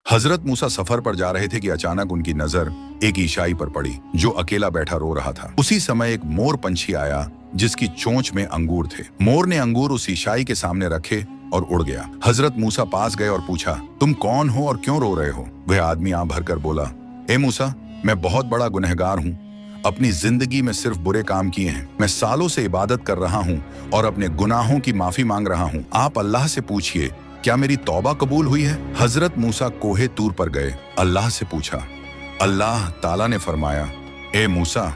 हजरत मूसा सफर पर जा रहे थे कि अचानक उनकी नजर एक ईसाई पर पड़ी जो अकेला बैठा रो रहा था। उसी समय एक मोर पंछी आया जिसकी चोंच में अंगूर थे। मोर ने अंगूर उस ईसाई के सामने रखे और उड़ गया। हजरत मूसा पास गए और पूछा, तुम कौन हो और क्यों रो रहे हो? वह आदमी आंख भरकर बोला, ए मूसा, मैं बहुत बड़ा गुनहगार हूँ। अपनी जिंदगी में सिर्फ बुरे काम किए हैं। मैं सालों से इबादत कर रहा हूँ और अपने गुनाहों की माफी मांग रहा हूँ। आप अल्लाह से पूछिए, क्या मेरी तौबा कबूल हुई है? हजरत मूसा कोहे तूर पर गए, अल्लाह से पूछा। अल्लाह ताला ने फरमाया, ए मूसा,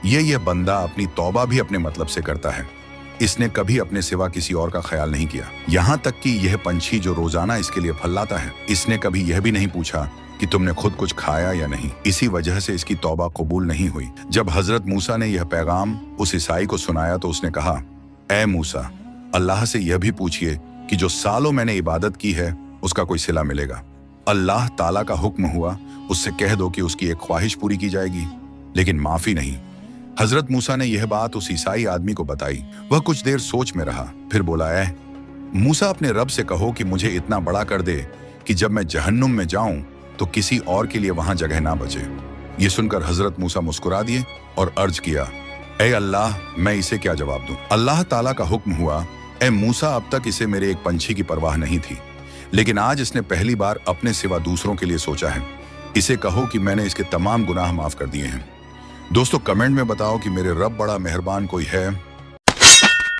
ये बंदा अपनी तौबा भी अपने मतलब से करता है। इसने कभी अपने सिवा किसी और का ख्याल नहीं किया। यहाँ तक कि यह पंछी जो रोजाना इसके लिए फल लाता है, इसने कभी यह भी नहीं पूछा कि तुमने खुद कुछ खाया या नहीं। इसी वजह से इसकी तौबा कबूल नहीं हुई। जब हजरत मूसा ने यह पैगाम उस ईसाई को सुनाया तो उसने कहा, ए मूसा, अल्लाह से यह भी पूछिए कि जो सालों मैंने इबादत की है उसका कोई सिला मिलेगा। अल्लाह ताला का हुक्म हुआ, उससे कह दो कि उसकी एक ख्वाहिश पूरी की जाएगी, लेकिन माफी नहीं। हजरत मूसा ने यह बात उस ईसाई आदमी को बताई। वह कुछ देर सोच में रहा, फिर बोला, ए मूसा, अपने रब से कहो कि मुझे इतना बड़ा कर दे कि जब मैं जहन्नुम में जाऊं तो किसी और के लिए वहां जगह ना बचे। ये सुनकर हजरत मूसा मुस्कुरा दिए और अर्ज किया, ए अल्लाह, मैं इसे क्या जवाब दूं? अल्लाह ताला का हुक्म हुआ, ए मूसा, अब तक इसे मेरे एक पंछी की परवाह नहीं थी, लेकिन आज इसने पहली बार अपने सिवा दूसरों के लिए सोचा है। इसे कहो कि मैंने इसके तमाम गुनाह माफ कर दिए हैं। दोस्तों, कमेंट में बताओ कि मेरे रब बड़ा मेहरबान कोई है